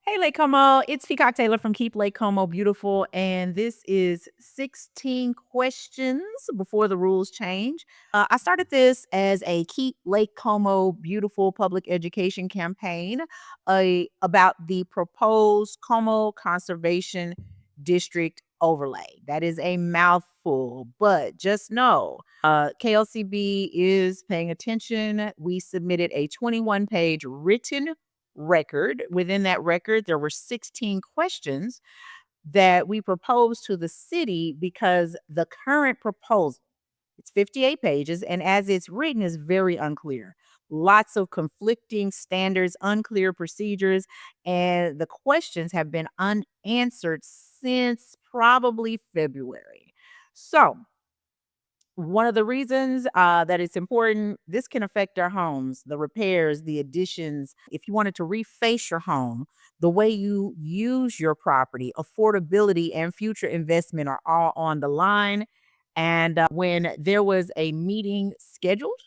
Hey, Lake Como, it's Peacock Taylor from Keep Lake Como Beautiful, and this is 16 questions before the rules change. I started this as a Keep Lake Como Beautiful public education campaign about the proposed Como Conservation District overlay. That is a mouthful, but just know KLCB is paying attention. We submitted a 21-page written record. Within that record, there were 16 questions that we proposed to the city because the current proposal, it's 58 pages, and as it's written is very unclear. Lots of conflicting standards, unclear procedures, and the questions have been unanswered since probably February. So, one of the reasons that it's important, this can affect our homes, the repairs, the additions. If you wanted to reface your home, the way you use your property, affordability, and future investment are all on the line. And when there was a meeting scheduled,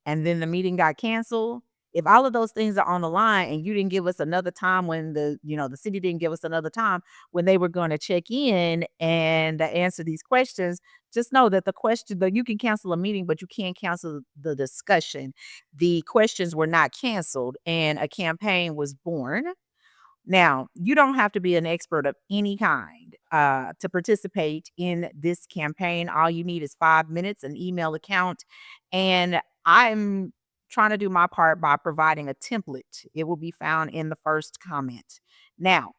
and then the meeting got canceled. If all of those things are on the line and you didn't give us another time when the city didn't give us another time when they were going to check in and answer these questions, just know that that you can cancel a meeting, but you can't cancel the discussion. The questions were not canceled and a campaign was born. Now, you don't have to be an expert of any kind to participate in this campaign. All you need is 5 minutes, an email account, and I'm trying to do my part by providing a template. It will be found in the first comment. Now,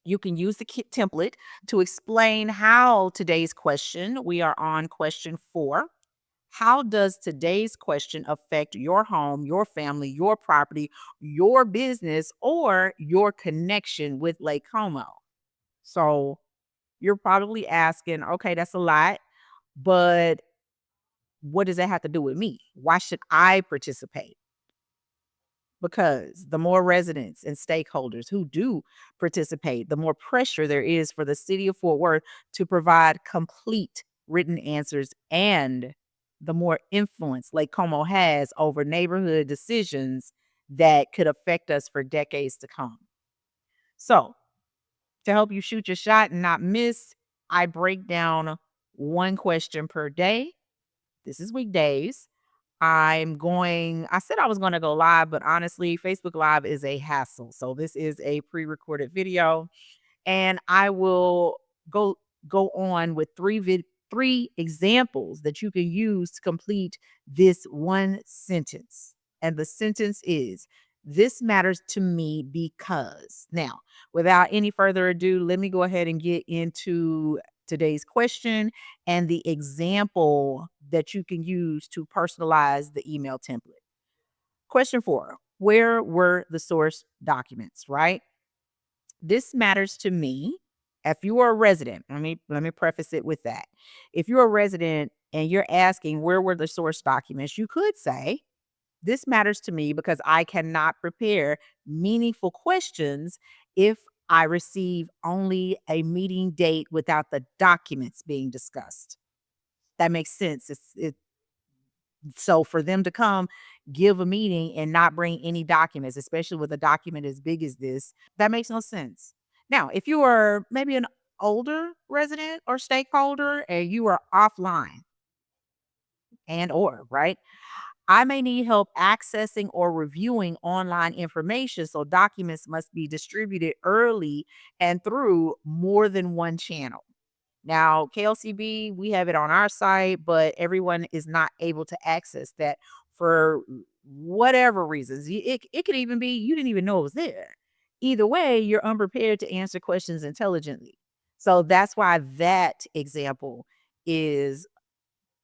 you can use the template to explain how today's question, we are on question 4. How does today's question affect your home, your family, your property, your business, or your connection with Lake Como? So you're probably asking, okay, that's a lot, but what does that have to do with me? Why should I participate? Because the more residents and stakeholders who do participate, the more pressure there is for the city of Fort Worth to provide complete written answers, and the more influence Lake Como has over neighborhood decisions that could affect us for decades to come. So, to help you shoot your shot and not miss, I break down one question per day. This is weekdays. I said I was going to go live, but honestly, Facebook Live is a hassle. So this is a pre-recorded video, and I will go go on with three examples that you can use to complete this one sentence. And the sentence is, this matters to me because. Now, without any further ado, let me go ahead and get into today's question and the example that you can use to personalize the email template. Question 4. Where were the source documents, right? This matters to me. If you are a resident, let me preface it with that. If you're a resident and you're asking where were the source documents, you could say, this matters to me because I cannot prepare meaningful questions if I receive only a meeting date without the documents being discussed. That makes sense. So for them to come give a meeting and not bring any documents, especially with a document as big as this, that makes no sense. Now, if you are maybe an older resident or stakeholder and you are offline right? I may need help accessing or reviewing online information, so documents must be distributed early and through more than one channel. Now, KLCB, we have it on our site, but everyone is not able to access that for whatever reasons. It could even be you didn't even know it was there. Either way, you're unprepared to answer questions intelligently. So that's why that example is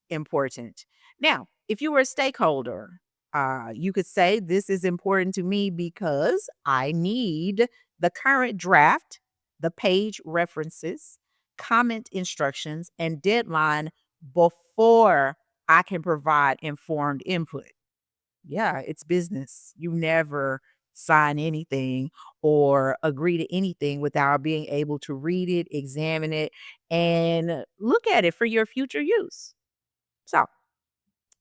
important. Now, if you were a stakeholder, you could say, this is important to me because I need the current draft, the page references, comment instructions, and deadline before I can provide informed input. Yeah, it's business. You never sign anything or agree to anything without being able to read it, examine it, and look at it for your future use. So,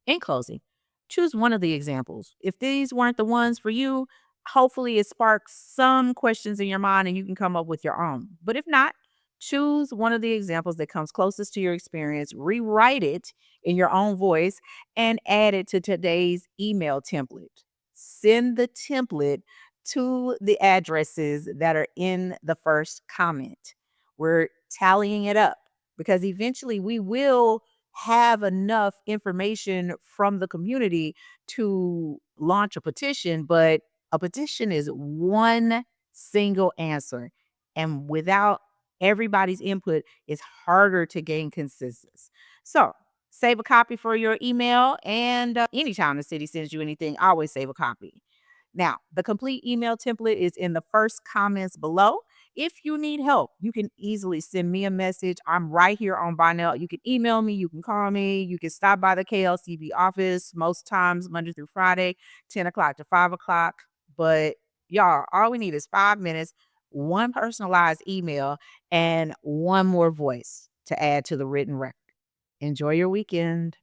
in closing, choose one of the examples. If these weren't the ones for you, Hopefully, it sparks some questions in your mind and you can come up with your own. But if not, choose one of the examples that comes closest to your experience, rewrite it in your own voice, and add it to today's email template. Send the template to the addresses that are in the first comment. We're tallying it up because eventually we will have enough information from the community to launch a petition, but a petition is one single answer. And without everybody's input, it's harder to gain consensus. So save a copy for your email. And anytime the city sends you anything, always save a copy. Now, the complete email template is in the first comments below. If you need help, you can easily send me a message. I'm right here on Bonnell. You can email me, you can call me, you can stop by the KLCB office most times, Monday through Friday, 10 o'clock to 5 o'clock. But y'all, all we need is 5 minutes, one personalized email, and one more voice to add to the written record. Enjoy your weekend.